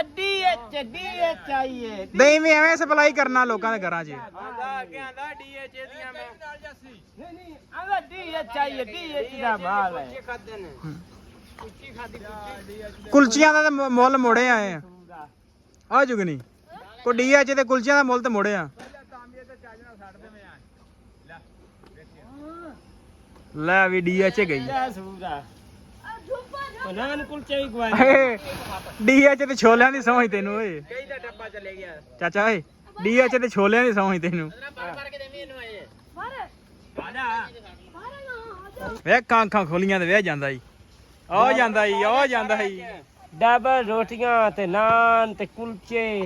DH ਆਈਏ ਨਹੀਂ ਵੀ ਐਵੇਂ ਸਪਲਾਈ ਕਰਨਾ ਲੋਕਾਂ ਦੇ ਘਰਾਂ 'ਚ। ਆਂਦਾ ਕਿ ਆਂਦਾ ਡੀਐਚ ਦੀਆਂ ਮੈਂ ਨਹੀਂ ਨਹੀਂ ਆਂਦਾ ਡੀਐਚ ਆਈਏ ਡੀਐਚ ਦਾ ਮਾਲ ਹੈ ਖਾਦੇ ਨੇ ਕੁੱਚੀ ਖਾਦੀ ਕੁਲਚੀਆਂ ਦਾ ਤਾਂ ਮੁੱਲ ਮੋੜੇ ਆਏ ਆ ਆ ਜੁਗਨੀ ਕੋ ਡੀਐਚ ਤੇ ਕੁਲਚੀਆਂ ਦਾ ਮੁੱਲ ਤੇ ਮੋੜਿਆ। ਲੈ ਵੀ ਡੀਐਚ ਗਈ ਉਹਨਾਂ ਨੂੰ ਕੁਲਚੇ ਵੀ ਖਵਾਏ ਡੀਐਚ ਤੇ ਛੋਲਿਆਂ ਦੀ ਸਮਝ ਤੈਨੂੰ ਓਏ ਕਈ ਦਾ ਡੱਬਾ ਚਲੇ ਗਿਆ ਚਾਚਾ ਓਏ ਡੀਐਚ ਤੇ ਛੋਲਿਆਂ ਦੀ ਸਮਝ ਤੈਨੂੰ ਵੇਖ ਅੱਖਾਂ ਖੋਲੀਆਂ ਤੇ ਵੇਖ ਜਾਂਦਾ ਈ ਆ ਜਾਂਦਾ ਈ ਆ ਜਾਂਦਾ ਈ ਡਬਲ ਰੋਟੀਆਂ ਤੇ ਨਾਨ ਤੇ ਕੁਲਚੇ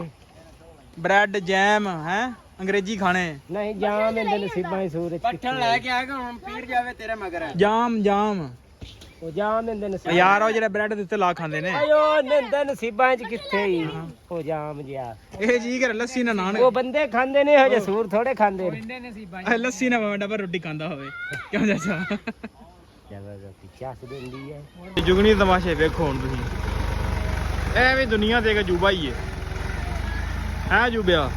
ਬ੍ਰੈਡ ਜੈਮ ਹੈ ਅੰਗਰੇਜ਼ੀ ਖਾਣੇ ਨਹੀਂ ਜਾਮ ਇਹਦੇ ਨਸੀਬਾਂ ਹੀ ਸੂਰਜ ਪੱਠਣ ਲੈ ਕੇ ਆਏਗਾ ਹੁਣ ਪੀਰ ਜਾਵੇ ਤੇਰੇ ਮਗਰ ਜਾਮ ਜਾਮ ਉਹ ਜਾਮ ਇਹਦੇ ਨਸੀਬਾਂ ਯਾਰ ਉਹ ਜਿਹੜੇ ਬ੍ਰੈਡ ਦੇ ਉੱਤੇ ਲਾ ਖਾਂਦੇ ਨੇ ਆਇਓ ਨਿੰਦੇ ਨਸੀਬਾਂ ਚ ਕਿੱਥੇ ਹੀ ਉਹ ਜਾਮ ਜਿਆ ਇਹ ਜੀ ਕਰ ਲੱਸੀ ਨਾ ਨਾਨ ਉਹ ਬੰਦੇ ਖਾਂਦੇ ਨੇ ਹਜੇ ਸੂਰ ਥੋੜੇ ਖਾਂਦੇ ਨੇ ਲੱਸੀ ਨਾ ਭਾਵੇਂ ਡੱਬਾ ਰੋਟੀ ਖਾਂਦਾ ਹੋਵੇ ਕਿਉਂ ਚਾਚਾ ਜ਼ਬਰਦਸਤੀ ਚਾਸ ਦਿੰਦੀ ਹੈ ਜੁਗਨੀ ਤਮਾਸ਼ੇ ਵੇਖੋ ਹੁਣ ਤੁਸੀਂ ਐਵੇਂ ਦੁਨੀਆ ਤੇ ਇੱਕ ਅਜੂਬਾ ਹੀ ਹੈ ਅਜੂਬਿਆ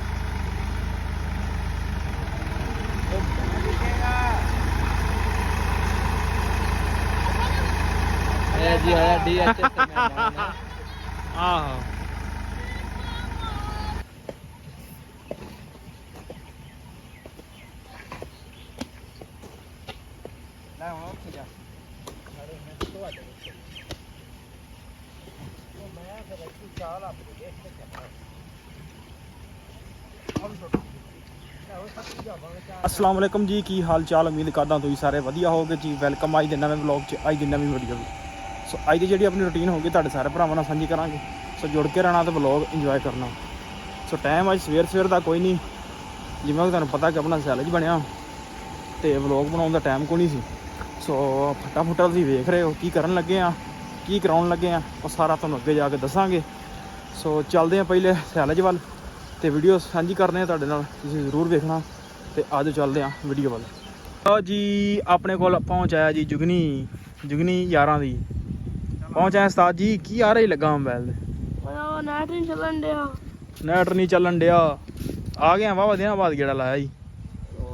ਇਹ ਜੀ ਹੋਇਆ ਡੀਐਚ ਤੇ ਮੈਂ ਆਹੋ ਲੈ ਹੁਣ ਉੱਠ ਜਾ अस्सलाम वालेकुम जी की हाल चाल उम्मीद करदा ਤੁਸੀਂ ਸਾਰੇ ਵਧੀਆ ਹੋਗੇ ਜੀ ਵੈਲਕਮ ਅੱਜ ਦੇ ਨਵੇਂ ਵਲੌਗ 'ਚ ਅੱਜ ਦੀ ਨਵੀਂ ਵੀਡੀਓ ਵਿੱਚ ਸੋ ਅੱਜ ਦੀ ਜਿਹੜੀ ਆਪਣੀ ਰੁਟੀਨ ਹੋਗੀ ਤੁਹਾਡੇ ਸਾਰੇ ਭਰਾਵਾਂ ਨਾਲ ਸਾਂਝੀ ਕਰਾਂਗੇ ਸੋ ਜੁੜ ਕੇ ਰਹਿਣਾ ਤੇ ਵਲੌਗ ਇੰਜੋਏ ਕਰਨਾ ਸੋ ਟਾਈਮ ਅੱਜ ਸਵੇਰ ਦਾ ਕੋਈ ਨਹੀਂ ਜਿਵੇਂ ਕਿ ਤੁਹਾਨੂੰ ਪਤਾ ਕਿ ਆਪਣਾ ਸੈਲਜ ਬਣਿਆ ਤੇ ਵਲੌਗ ਬਣਾਉਣ ਦਾ ਟਾਈਮ ਕੋਈ ਨਹੀਂ ਸੀ ਸੋ ਫਟਾਫਟ ਤੁਸੀਂ ਵੇਖ ਰਹੇ ਹੋ ਕੀ ਕਰਨ ਲੱਗੇ ਆ ਕੀ ਕਰਾਉਣ ਲੱਗੇ ਆ ਉਹ ਸਾਰਾ ਤੁਹਾਨੂੰ ਅੱਗੇ ਜਾ ਕੇ ਦੱਸਾਂਗੇ ਸੋ ਚੱਲਦੇ ਆ ਪਹਿਲੇ ਸੈਲਜ ਵੱਲ ਤੇ ਵੀਡੀਓ ਸਾਂਝੀ ਕਰਨੇ ਆ ਤੁਹਾਡੇ ਨਾਲ ਤੁਸੀਂ ਜ਼ਰੂਰ ਵੇਖਣਾ ਤੇ ਅੱਜ ਚੱਲਦੇ ਆ ਵੀਡੀਓ ਵੱਲ ਲਓ ਜੀ ਆਪਣੇ ਕੋਲ ਪਹੁੰਚ ਆਇਆ ਜੀ ਜੁਗਨੀ ਯਾਰਾਂ ਦੀ ਪਹੁੰਚ ਆਇਆ ਉਸਤਾਦ ਜੀ ਕੀ ਆ ਰਹੀ ਲੱਗਾ ਮੋਬਾਈਲ ਦੇ ਉਹ ਨੈਟ ਨਹੀਂ ਚੱਲਣ ਡਿਆ ਨੈਟ ਨਹੀਂ ਚੱਲਣ ਡਿਆ ਆ ਗਿਆ ਵਾਵਾ ਦਿਨਾਂ ਬਾਅਦ ਗੇੜਾ ਲਾਇਆ ਜੀ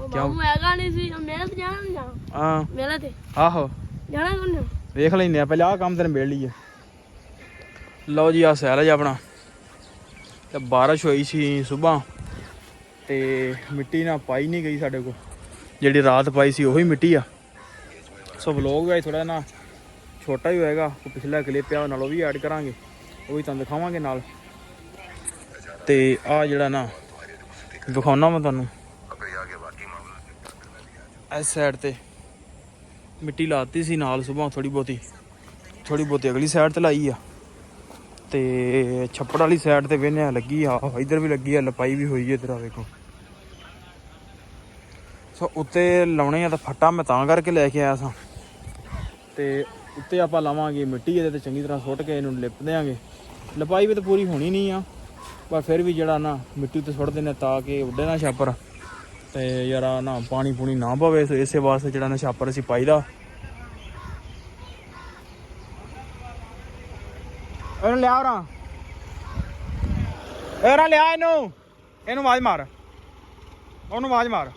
ਬਾਬੂ ਹੈਗਾ ਨਹੀਂ ਸੀ ਮੇਲੇ ਤੇ ਜਾਣਾ ਨਹੀਂ ਜਾਣਾ ਹਾਂ ਮੇਲੇ ਤੇ ਆਹੋ ਜਾਣਾ ਕੋਣ ਵੇਖ ਲੈਂਦੇ ਆ ਪਹਿਲਾਂ ਆਹ ਕੰਮ ਤੇ ਨਿਬੇੜ ਲਈਏ ਲਓ ਜੀ ਆ ਸੈਲਜ ਆਪਣਾ ਤੇ ਬਾਰਿਸ਼ ਹੋਈ ਸੀ ਸੁਬਾਹ ਤੇ ਮਿੱਟੀ ਨਾ ਪਾਈ ਨਹੀਂ ਗਈ ਸਾਡੇ ਕੋਲ ਜਿਹੜੀ ਰਾਤ ਪਾਈ ਸੀ ਉਹੀ ਮਿੱਟੀ ਆ ਸੋ ਵਲੋਗ ਵੀ ਥੋੜਾ ਨਾ ਛੋਟਾ ਹੀ ਹੋਏਗਾ ਉਹ ਪਿਛਲਾ ਕਲਿੱਪ ਆ ਨਾਲ ਉਹ ਵੀ ਐਡ ਕਰਾਂਗੇ ਉਹ ਵੀ ਤੁਹਾਨੂੰ ਦਿਖਾਵਾਂਗੇ ਨਾਲ ਤੇ ਆ ਜਿਹੜਾ ਨਾ ਦਿਖਾਉਣਾ ਮੈਂ ਤੁਹਾਨੂੰ ਇਸ ਸਾਈਡ ਤੇ ਮਿੱਟੀ ਲਾਤੀ ਸੀ ਨਾਲ ਸੁਬਾਹ ਥੋੜੀ ਬਹੁਤੀ ਅਗਲੀ ਸਾਈਡ ਤੇ ਲਾਈ ਆ ਤੇ ਛੱਪੜ ਵਾਲੀ ਸਾਈਡ ਤੇ ਵੇਨੇ ਲੱਗੀ ਆ ਇੱਧਰ ਵੀ ਲੱਗੀ ਆ ਲਪਾਈ ਵੀ ਹੋਈ ਹੈ ਇੱਧਰ ਆ ਵੇਖੋ ਸੋ ਉੱਤੇ ਲਾਉਣੇ ਆ ਤਾਂ ਫੱਟਾ ਮੈਂ ਤਾਂ ਕਰਕੇ ਲੈ ਕੇ ਆਇਆ ਸਾਂ ਤੇ ਉੱਤੇ ਆਪਾਂ ਲਾਵਾਂਗੇ ਮਿੱਟੀ ਇਹਦੇ ਤੇ ਚੰਗੀ ਤਰ੍ਹਾਂ ਸੁੱਟ ਕੇ ਇਹਨੂੰ ਲਿਪ ਦਿਆਂਗੇ ਲਪਾਈ ਵੀ ਤਾਂ ਪੂਰੀ ਹੋਣੀ ਨਹੀਂ ਆ ਪਰ ਫਿਰ ਵੀ ਜਿਹੜਾ ਨਾ ਮਿੱਟੀ ਉੱਤੇ ਸੁੱਟਦੇ ਨੇ ਤਾਂ ਕਿ ਉੱਡੇ ਨਾ ਛਾਪਰ ਤੇ ਯਾਰ ਨਾ ਪਾਣੀ ਪੂਣੀ ਨਾ ਪਵੇ ਸੋ ਇਸੇ ਵਾਸਤੇ ਜਿਹੜਾ ਨਾ ਛਾਪਰ ਅਸੀਂ ਪਾਈਦਾ ਇਹਨੂੰ ਲਿਆ ਰਾਂ ਲਿਆ ਇਹਨੂੰ ਆਵਾਜ਼ ਮਾਰ ਉਹਨੂੰ ਆਵਾਜ਼ ਮਾਰ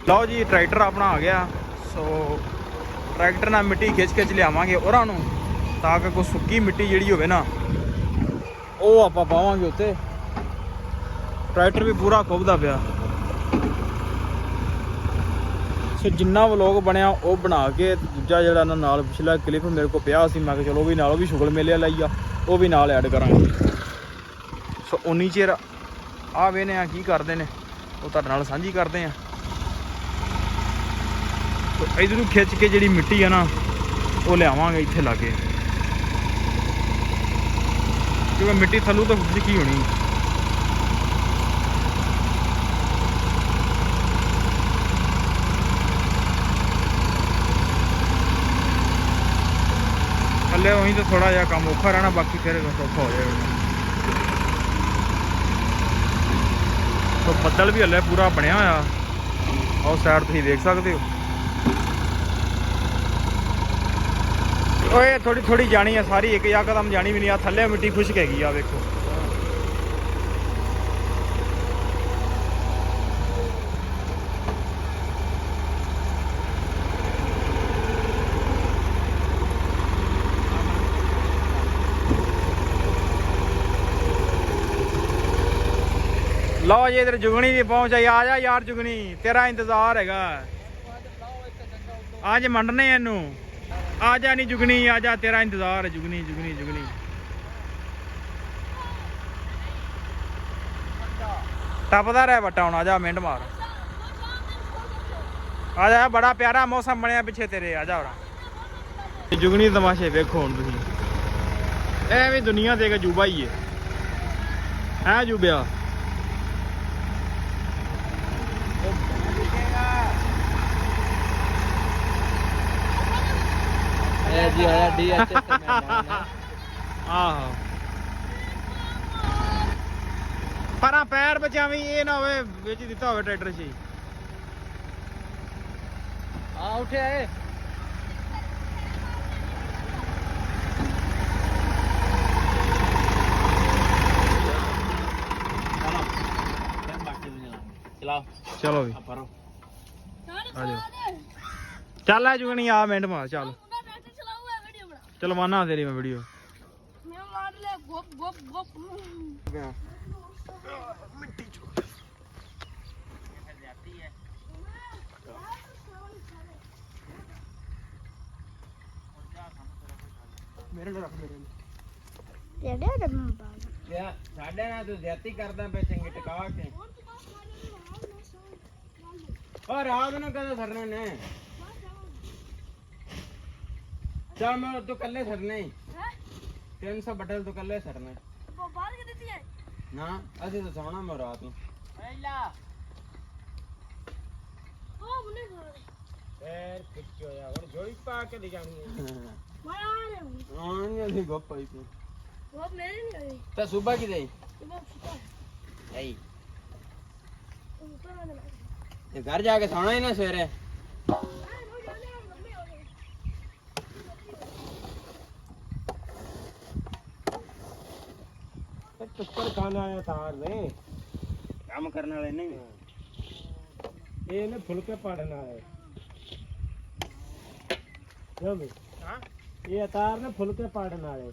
ਲਓ ਜੀ ਟਰੈਕਟਰ ਆਪਣਾ ਆ ਗਿਆ ਸੋ ਟਰੈਕਟਰ ਨਾਲ ਮਿੱਟੀ ਖਿੱਚ ਲਿਆਵਾਂਗੇ ਉਹਨਾਂ ਨੂੰ ਤਾਂ ਕਿ ਕੋਈ ਸੁੱਕੀ ਮਿੱਟੀ ਜਿਹੜੀ ਹੋਵੇ ਨਾ ਉਹ ਆਪਾਂ ਪਾਵਾਂਗੇ ਉੱਤੇ ਟਰੈਕਟਰ ਵੀ ਪੂਰਾ ਖੁੱਬਦਾ ਪਿਆ ਸੋ ਜਿੰਨਾ ਵਲੋਗ ਬਣਿਆ ਉਹ ਬਣਾ ਕੇ ਦੂਜਾ ਜਿਹੜਾ ਨਾ ਨਾਲ ਪਿਛਲਾ ਕਲਿੱਪ ਮੇਰੇ ਕੋਲ ਪਿਆ ਸੀ ਮੈਂ ਕਿਹਾ ਚਲੋ ਵੀ ਨਾਲ ਉਹ ਵੀ ਸ਼ੁਗਲ ਮੇਲੇ ਲਾਈ ਆ ਉਹ ਵੀ ਨਾਲ ਐਡ ਕਰਾਂਗੇ ਸੋ ਉਨੀ ਚਿਰ ਆ ਵੇਨੇ ਆ ਕੀ ਕਰਦੇ ਨੇ ਉਹ ਤੁਹਾਡੇ ਨਾਲ ਸਾਂਝੀ ਕਰਦੇ ਆ ਸੋ ਇਧਰੋਂ ਖਿੱਚ ਕੇ ਜਿਹੜੀ ਮਿੱਟੀ ਆ ਨਾ ਉਹ ਲਿਆਵਾਂਗੇ ਇੱਥੇ ਲਾਗੇ ਕਿਉਂਕਿ ਮਿੱਟੀ ਥੱਲੋਂ ਤਾਂ ਕੀ ਹੋਣੀ ਥੱਲੇ ਉਹੀ ਤਾਂ ਥੋੜਾ ਜਿਹਾ ਕੰਮ ਔਖਾ ਰਹਿਣਾ ਬਾਕੀ ਫਿਰ ਸੌਖਾ ਹੋ ਜਾਏਗਾ ਸੋ ਬੱਦਲ ਵੀ ਹਲੇ ਪੂਰਾ ਬਣਿਆ ਹੋਇਆ ਉਹ ਸਾਈਡ ਤੁਸੀਂ ਦੇਖ ਸਕਦੇ ਹੋ ਓਏ ਥੋੜੀ ਥੋੜੀ ਜਾਣੀ ਆ ਸਾਰੀ, ਇੱਕ ਯਕਦਮ ਜਾਣੀ ਵੀ ਨਹੀਂ। ਆ ਥੱਲੇ ਮਿੱਟੀ ਖੁਸ਼ਕ ਹੈਗੀ ਆ ਵੇਖੋ। ਲਓ ਜੀ ਇਧਰ ਜੁਗਣੀ ਵੀ ਪਹੁੰਚ ਆਈ। ਆ ਜਾ ਯਾਰ ਜੁਗਣੀ, ਤੇਰਾ ਇੰਤਜ਼ਾਰ ਹੈਗਾ। ਅੱਜ ਮੰਡਨੇ ਇਹਨੂੰ। ਆ ਜਾ ਨਹੀਂ ਜੁਗਣੀ, ਆ ਜਾ, ਤੇਰਾ ਇੰਤਜ਼ਾਰ ਹੈ। ਜੁਗਣੀ ਜੁਗਣੀ ਜੁਗਣੀ ਟੱਪਦਾ ਰਹਿ ਬੱਟਾ। ਹੁਣ ਆ ਜਾ, ਮਿੰਟ ਮਾਰ। ਆ ਜਾ, ਬੜਾ ਪਿਆਰਾ ਮੌਸਮ ਬਣਿਆ ਪਿੱਛੇ ਤੇਰੇ। ਆ ਜਾ ਹੁਣ ਜੁਗਣੀ ਤਮਾਸ਼ੇ ਵੇਖੋ ਹੁਣ ਤੁਸੀਂ। ਇਹ ਵੀ ਦੁਨੀਆ ਦੇ ਅਜੂਬਾ ਹੀ ਹੈ ਅਜੂਬਿਆ। जी आया DHS से मेहमान है। ਆਹੋ ਪਰਾਂ ਪੈਰ ਬਚਾਵੀਂ, ਇਹ ਨਾ ਹੋਵੇ ਵਿੱਚ ਦਿੱਤਾ ਹੋਵੇ ਟਰੈਕਟਰ 'ਚ ਹੀ। हाँ उठे है। चलाओ ਚਲੋ ਵੀ परो। ਆ ਜਾਓ। ਚੱਲ ਆ ਜੁਗਣੀ, ਆ ਮਿੰਟ ਮਾਰ। ਚੱਲ ਚਲਵਾਨਾ ਤੇਰੀ ਮੈਂ ਵੀਡੀਓ। ਮੇਰੇ ਨਾਲ ਰੱਖ, ਮੇਰੇ या साढ़े ना तू ज्यादा करदा पे चंगे टिका के। और रात ना कदे सरने ने। चल मैं तू कल्ले सरने ही 300 बटल तो कल्ले सरने ना। असि तो सोना मैं रात में पैर पिछो यार और जोड़ी पा के ले जानी है। हां ये गप आई थी तो सुबह की दई आई ये घर जाके सोना ही ना सवेरे। टक्कर खाना आया तार ने काम करने वाले नहीं ये ने फुलके पाड़ना है। क्यों भी हाँ ये तार ने फुलके पाड़ना है।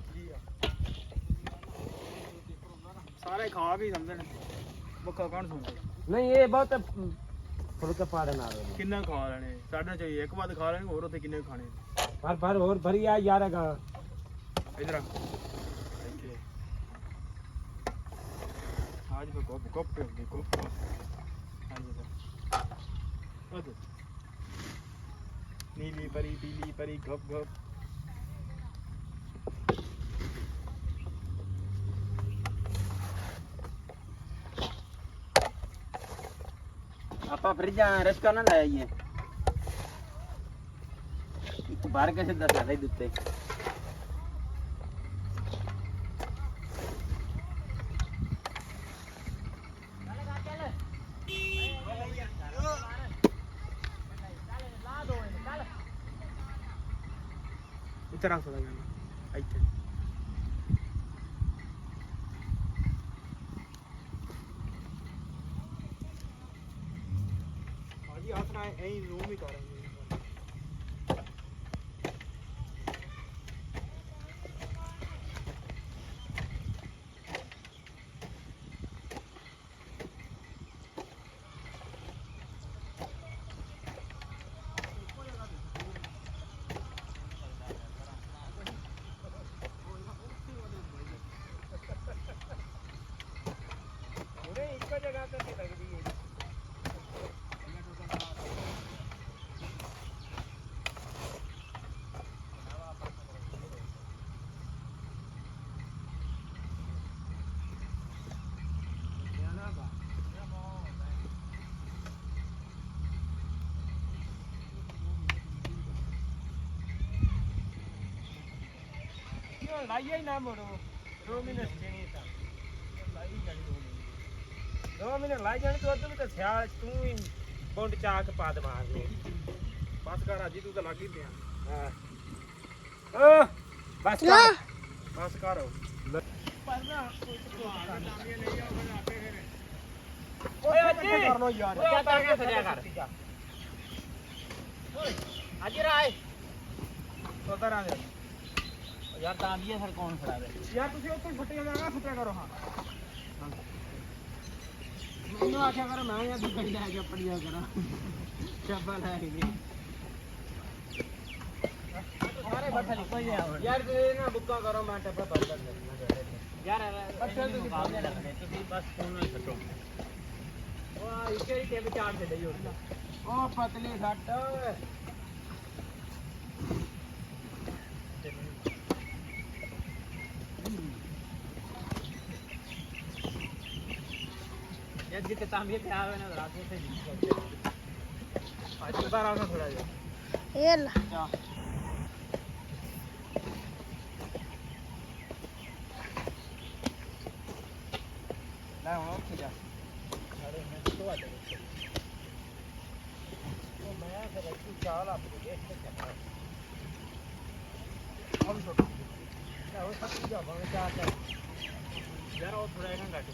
ਸਾਰੇ ਖਾ ਵੀ ਸਮਝਦੇ ਨੇ, ਭੁੱਖਾ ਕੌਣ ਸੌਂਦਾ। नहीं ये बहुत फुलके पाड़ना है। ਕਿੰਨਾ ਖਾ ਲੈਣੇ ਸਾਡੇ ਚੋਂ ਇੱਕ ਵਾਰ ਖਾ ਲੈਣੇ, ਹੋਰ ਉੱਥੇ ਕਿੰਨੇ ਖਾਣੇ। भर और भरिया यार का ਇਧਰ ਆ आज पे कप कप पे कप आज नीली परी पीली परी गप गप। आपा फ्रिज रसका ना लाया ये बाहर कैसे 10 आधे दूते ਇੱਥੇ ਰੱਖ ਸਕਦਾ ਮੈਂ ਇੱਥੇ। ਭਾਜੀ ਹੱਥ ਨਾਲ ਐਂ ਜ਼ੂਮ ਹੀ ਕਰਾਂਗੇ। लाइए ना मोरो 2 मिनट देनी था लाई जानी 2 मिनट लाई जानी तो भी तो सियाल तू ही बोंड चाक पाद मार दे ਬਸ ਕਰ ਅੱਜ ਤੂੰ ਤਾਂ ਲੱਗ ਹੀ ਪਿਆ। हां ਬਸ ਨਾ ਬਸ ਕਰ ਓਏ ਅੱਜੀ ਕਰ ਲੋ ਯਾਰ ਓਏ ਤਾਂ ਕੇ ਸਜਾ ਕਰ ਅੱਜ ਰਾਏ ਉਧਰ ਆ ਜਾ ਯਾਰ ਤਾਂ ਦੀ ਸਰ ਕੌਣ ਖੜਾ ਵੇ ਯਾਰ ਤੁਸੀਂ ਉੱਥੇ ਫੁੱਟਿਆ ਜਾਣਾ ਫੁੱਟਿਆ ਕਰੋ ਹਾਂ ਮੈਨੂੰ ਆਖਿਆ ਕਰ ਮੈਂ ਜਾਂ ਦੂਜਾ ਲੈ ਕੇ ਆਪਣੀਆਂ ਕਰਾਂ ਚੱਬਾ ਲੈ ਕੇ ਸਾਰੇ ਬੱਠਾ ਨਿਕਲ ਜਾ ਯਾਰ ਤੇ ਨਾ ਬੁੱਕਾ ਕਰੋ ਮੈਂ ਟੱਪਾ ਬੰਦ ਕਰ ਦਿੰਦਾ ਯਾਰ ਬੱਠਾ ਤੁਸੀਂ ਮੁਕਾਬਲੇ ਰੱਖਦੇ ਤੁਸੀਂ ਬਸ ਫੋਨ ਨਾਲ ਛੱਡੋ ਵਾਹ ਇਸੇ ਹੀ ਟੇਪ ਚਾੜ ਦੇ ਲਈ ਉਹ ਪਤਲੀ ਘੱਟ ਯਾਰ ਜਿੱਤੇ ਤਾਂਬੀਏ ਪਿਆ ਹੋਵੇ ਨਾ ਰਾਤ ਨੂੰ ਤੇ ਜੀ ਅੱਜ ਬਾਰਾ ਨਾ ਥੋੜਾ ਜਿਹਾ ਇਹ ਲਾ ਲੈ ਹੁਣ ਉੱਥੇ ਜਾ ਸਾਡੇ ਮੈਂ ਤੋਂ ਆ ਜਾ ਉਹ ਮੈਂ ਫਿਰ ਇੱਥੇ ਚਾਲ ਆਪਣੀ ਦੇਖ ਕੇ ਚੱਲਦਾ ਆਹ ਛੋਟਾ ਉਹ ਸੱਤ ਜਾ ਭਾਵੇਂ ਚਾਰ ਚਾਰ ਯਾਰ ਉਹ ਥੋੜਾ ਇਹਨਾਂ ਘੱਟ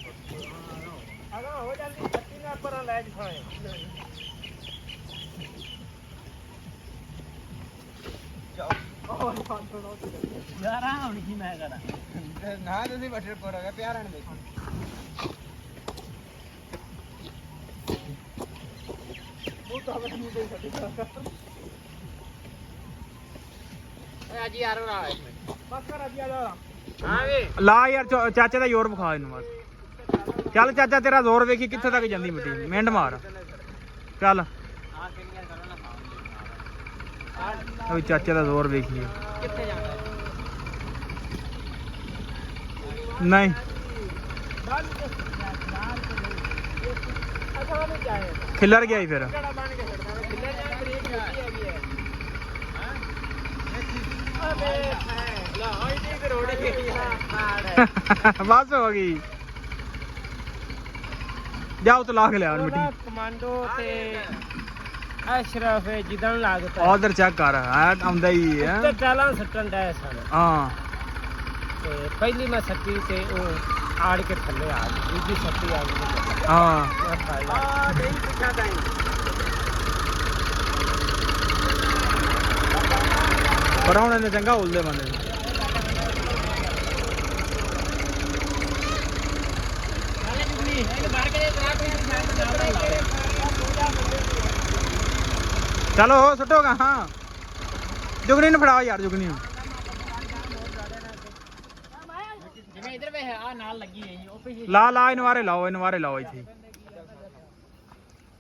ਆਗਾ ਹੋ ਜਲਦੀ ਛੱਤੀ ਨਾ ਪਰਾਂ ਲੈ ਜਾਏ ਯਾਰ ਆ ਹੁਣ ਕੀ ਮੈਂ ਕਰਾਂ ਨਾ ਤੁਸੀਂ ਬਟਰ ਕੋਰ ਗਿਆ ਪਿਆਰਾਂ ਨੇ ਦੇਖੋ ਉਹ ਤਾਂ ਵੀ ਨਹੀਂ ਦੇ ਸਕਦਾ ਅੱਜ ਯਾਰ ਉਹ ਆ ਬਸ ਕਰ ਅੱਜ ਆ ਜਾ ਹਾਂ ਵੇ ਲਾ ਯਾਰ ਚਾਚੇ ਦਾ ਜ਼ੋਰ ਵਿਖਾ ਇਹਨੂੰ ਬਸ ਚੱਲ ਚਾਚਾ ਤੇਰਾ ਜ਼ੋਰ ਵੇਖੀ ਕਿੱਥੇ ਤੱਕ ਜਾਂਦੀ ਮਿੱਟੀ ਮਿੰਡ ਮਾਰ ਚੱਲ ਆ ਕਿੰਨੀਆਂ ਕਰੋ ਨਾ ਖਾਓ ਉਹ ਚਾਚੇ ਦਾ ਜ਼ੋਰ ਵੇਖੀਏ ਕਿੱਥੇ ਜਾਂਦਾ ਨਹੀਂ ਅਸਾਂ ਨੂੰ ਜਾਏ ਖਿੱਲਰ ਗਿਆ ਹੀ ਫਿਰ ਕਿਹੜਾ ਬਣ ਕੇ ਛੱਡਦਾ ਵੇ ਕਿੱਲੇ ਜਾਂ ਬਰੀਕ ਮਿੱਟੀ ਹੈਗੀ ਹੈ ਹਾਂ ਅਬੇ ਲਾ ਆਈ ਦੀ ਤੇ ਰੋੜ ਗਈ ਹਾਂ ਬਸ ਹੋ ਗਈ ਜਾ ਉਤ ਲਾ ਕੇ ਲਿਆ ਹੁਣ ਮਿੱਟੀ ਕਮਾਂਡੋ ਤੇ ਅਸ਼ਰਫ ਜਿੱਦਣ ਲੱਗਦਾ ਉਧਰ ਚੈੱਕ ਕਰ ਆ ਆਉਂਦਾ ਹੀ ਹੈ ਤੇ ਟਾਲਾਂ ਸੱਟਣ ਦਾ ਸਨ ਹਾਂ ਤੇ ਪਹਿਲੀ ਮੈਂ ਸੱਟੀ ਤੇ ਉਹ ਆੜ ਕੇ ਥੱਲੇ ਆ ਗਈ ਦੂਜੀ ਸੱਟੀ ਆ ਗਈ ਹਾਂ ਆ ਨਹੀਂ ਪੁੱਛਾ ਤਾਂ ਪਰ ਹੁਣ ਇਹਨੇ ਚੰਗਾ ਉਲਦੇ ਬੰਦੇ ਨੂੰ ਨਾਲੇ ਜੁਗਨੀ ਇਹ ਮਾਰ ਕੇ ਤਰਾ ਕੋਈ ਨਿਸ਼ਾਨ ਨਾ ਲਾਵੇ ਚਲੋ ਹੋ ਸੁੱਟੋਗਾ ਹਾਂ ਜੁਗਨੀ ਨੂੰ ਫੜਾਓ ਯਾਰ ਜੁਗਨੀ ਨੂੰ ਜਿਵੇਂ ਇਧਰ ਵੇ ਆ ਨਾਲ ਲੱਗੀ ਹੈ ਉਹ ਪਈ ਲਾ ਲਾ ਇਨਵਾਰੇ ਲਾਓ ਇੱਥੇ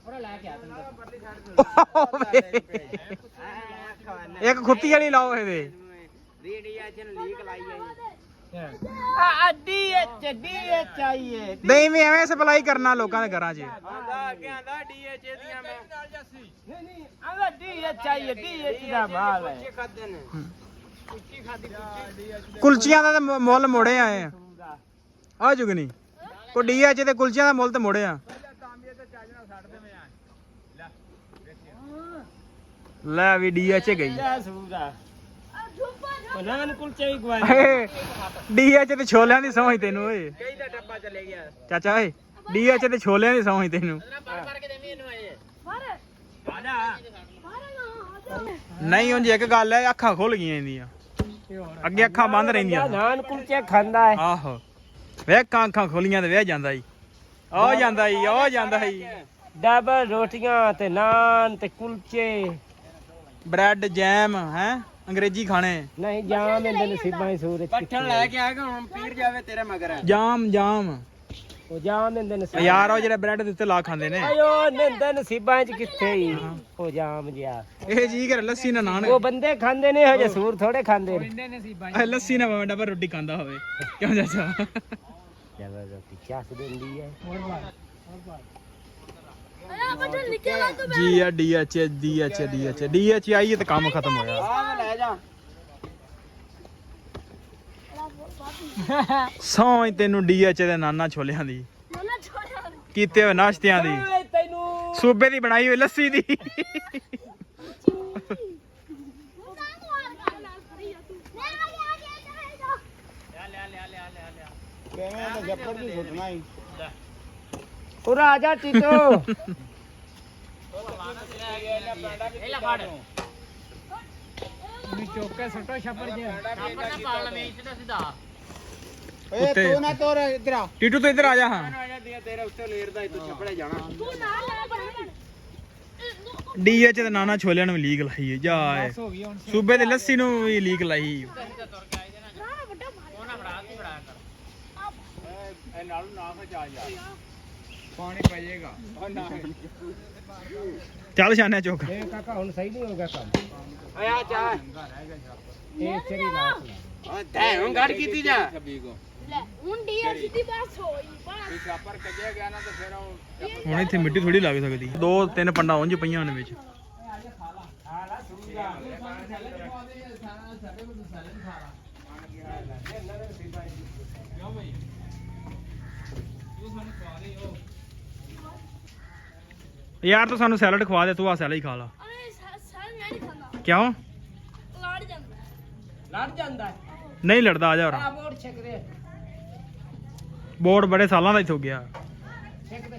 ਥੋੜਾ ਲੈ ਕੇ ਆ ਤੈਨੂੰ ਇੱਕ ਖੁੱਤੀ ਵਾਲੀ ਲਾਓ ਇਹਦੇ ਰੇਡੀਏਸ਼ਨ ਲੀਕ ਲਾਈ ਹੈ ਆ ਡੀਐਚ ਆਈਏ ਦੇਵੇਂ ਐਵੇਂ ਸਪਲਾਈ ਕਰਨਾ ਲੋਕਾਂ ਦੇ ਘਰਾਂ 'ਚ ਆਂਦਾ ਅੱਗੇ ਆਂਦਾ ਡੀਐਚ ਦੀਆਂ ਮੈਂ ਨਹੀਂ ਨਹੀਂ ਆਂਦਾ ਡੀਐਚ ਆਈਏ ਡੀਐਚ ਦਾ ਮਾਲ ਹੈ ਖਾਦੇ ਨੇ ਕੁੱਚੀ ਖਾਦੀ ਕੁਲਚੀਆਂ ਦਾ ਤਾਂ ਮੁੱਲ ਮੋੜੇ ਆਏ ਆ ਜੁਗਨੀ ਕੋ ਡੀਐਚ ਤੇ ਕੁਲਚੀਆਂ ਦਾ ਮੁੱਲ ਤੇ ਮੋੜੇ ਆ ਲੈ ਵੀ ਡੀਐਚ ਗਈ ਸੂਦਾ ਉਹਨਾਂ ਨੂੰ ਕੁਲਚੇ ਵੀ ਗਵਾਏ ਡੀਐਚ ਤੇ ਛੋਲਿਆਂ ਦੀ ਸਮਝ ਤੈਨੂੰ ਓਏ ਕਈ ਦਾ ਡੱਬਾ ਚਲੇ ਗਿਆ ਚਾਚਾ ਓਏ ਡੀਐਚ ਤੇ ਛੋਲਿਆਂ ਦੀ ਸਮਝ ਤੈਨੂੰ ਪਰ ਕੇ ਦੇਵੀਂ ਇਹਨੂੰ ਆਏ ਮਾਰ ਆਜਾ ਮਾਰ ਨਾ ਨਹੀਂ ਉਂਝ ਇੱਕ ਗੱਲ ਹੈ ਅੱਖਾਂ ਖੁੱਲ ਗਈਆਂ ਇਹਦੀਆਂ ਅੱਗੇ ਅੱਖਾਂ ਬੰਦ ਰਹਿੰਦੀਆਂ ਨਾਨ ਕੁਲਚੇ ਖਾਂਦਾ ਹੈ ਆਹੋ ਵੇਖ ਅੱਖਾਂ ਖੁੱਲੀਆਂ ਤੇ ਵੇਖ ਜਾਂਦਾ ਈ ਆ ਜਾਂਦਾ ਈ ਡਬਲ ਰੋਟੀਆਂ ਤੇ ਨਾਨ ਤੇ ਕੁਲਚੇ ਬ੍ਰੈਡ ਜੈਮ ਹੈ ਅੰਗਰੇਜ਼ੀ ਖਾਣੇ ਨਹੀਂ ਜਾਮ ਇਹਦੇ ਨਸੀਬਾਂ ਹੀ ਸੂਰਜ ਪੱਠਣ ਲੈ ਕੇ ਆਏਗਾ ਹੁਣ ਪੀਰ ਜਾਵੇ ਤੇਰੇ ਮਗਰ ਜਾਮ ਉਹ ਜਾਮ ਇਹਦੇ ਨਸੀਬਾਂ ਯਾਰ ਉਹ ਜਿਹੜੇ ਬ੍ਰੈਡ ਦੇ ਉੱਤੇ ਲਾ ਖਾਂਦੇ ਨੇ ਆਇਓ ਨਿੰਦੇ ਨਸੀਬਾਂ ਚ ਕਿੱਥੇ ਹੀ ਉਹ ਜਾਮ ਜਿਆ ਇਹ ਜੀ ਕਰ ਲੱਸੀ ਨਾਲ ਨਾਨ ਉਹ ਬੰਦੇ ਖਾਂਦੇ ਨੇ ਹਜੇ ਸੂਰ ਥੋੜੇ ਖਾਂਦੇ ਨੇ ਲੱਸੀ ਨਾਲ ਭਾਵੇਂ ਡੱਬਾ ਰੋਟੀ ਖਾਂਦਾ ਹੋਵੇ ਕਿਉਂ ਚਾਚਾ ਜ਼ਬਰਦਸਤੀ ਚਾਸ ਦਿੰਦੀ ਹੈ ਆ ਬੱਚਾ ਨਿਕਲ ਆ ਤੂੰ ਜੀ ਆ ਡੀਐਚ ਆਈ ਤੇ ਕੰਮ ਖਤਮ ਹੋਇਆ ਆ ਲੈ ਜਾ ਸੌਂ ਤੈਨੂੰ ਡੀਐਚ ਦੇ ਨਾਨਾ ਛੋਲਿਆਂ ਦੀ ਨਾ ਛੋੜਿਆ ਕੀਤੇ ਹੋਏ ਨਾਸ਼ਤਿਆਂ ਦੀ ਤੈਨੂੰ ਸੂਬੇ ਦੀ ਬਣਾਈ ਹੋਈ ਲੱਸੀ ਦੀ ਤੂੰ ਤਾਂ ਮਾਰ ਕਰ ਨਾ ਫੜੀ ਆ ਤੂੰ ਕਿਵੇਂ ਤਾਂ ਜੱਪੜ ਦੀ ਸੁੱਟਣਾ ਹੀ ਉਰਾ ਆ ਜਾ ਟੀਟੋ ਇਹ ਲੈ ਫੜ ਨੀ ਚੋਕੇ ਸੁੱਟੋ ਛੱਪੜ ਜੇ ਛਾਪੜ ਨਾ ਪਾਲ ਲਵੇਂ ਸਿੱਧਾ ਸਿੱਧਾ ਏ ਤੂੰ ਨਾ ਤੋਰ ਇਧਰ ਆ ਟੀਟੂ ਤੂੰ ਇੱਧਰ ਆ ਜਾ ਹਾਂ ਆ ਜਾ ਤੇਰੇ ਉੱਤੇ ਲੇਰਦਾ ਤੂੰ ਛੱਪੜੇ ਜਾਣਾ ਤੂੰ ਨਾਲ ਲੈ ਬਣ ਡੀਐਚ ਤੇ ਨਾਨਾ ਛੋਲਿਆਂ ਨੂੰ ਵੀ ਲੀਕ ਲਾਈ ਹੈ ਜਾ ਏ ਹੋ ਗਈ ਹੁਣ ਸੂਬੇ ਦੇ ਲੱਸੀ ਨੂੰ ਵੀ ਲੀਕ ਲਾਈ ਸਿੱਧਾ ਤੁਰ ਕੇ ਆਈ ਦੇ ਨਾ ਨਾ ਵੱਡਾ ਮਾਰ ਉਹ ਨਾ ਫੜਾ ਤੀ ਫੜਾ ਕਰ ਇਹ ਨਾਲ ਨਾ ਖਚਾ ਜਾ ਪਾਣੀ ਪਏਗਾ ਉਹ ਨਾ ਚੱਲ ਛਾਨਿਆ ਚੁੱਕ ਇਹ ਕਾਕਾ ਹੁਣ ਸਹੀ ਨਹੀਂ ਹੋ ਗਿਆ ਕੰਮ ਓਏ ਆ ਚਾ ਇਹ ਚਰੀ ਰਾਤ ਓ ਤੈ ਹੁਣ ਗੜ ਕੀਤੀ ਜਾ ਲੈ ਹੁਣ ਡੀਐਸ ਦੀ ਬਸ ਹੋਈ ਬਸ ਛਾਪਰ ਕੱਜਿਆ ਗਿਆ ਨਾ ਤੇ ਫਿਰ ਉਹ ਹੁਣ ਇੱਥੇ ਮਿੱਟੀ ਥੋੜੀ ਲੱਗ ਸਕਦੀ ਦੋ ਤਿੰਨ ਪੰਡਾ ਉਂਝ ਪਈਆਂ ਨੇ ਵਿੱਚ ਯਾਰ ਤੂੰ ਸਾਨੂੰ ਸੈਲਡ ਖਵਾ ਦੇ ਤੂੰ ਆ ਸੈਲਡ ਹੀ ਖਾ ਲਾ ਅਰੇ ਸਰ ਮੈਂ ਨਹੀਂ ਖਾਂਦਾ ਕਿਉਂ ਲੜ ਜਾਂਦਾ ਲੜ ਜਾਂਦਾ ਨਹੀਂ ਲੜਦਾ ਆ ਜਾ ਹੋਰ ਆ ਬੋੜ ਛਕਦੇ ਬੋਰਡ ਬੜੇ ਸਾਲਾਂ ਦਾ ਇੱਥੋਂ ਗਿਆ ਛਕਦੇ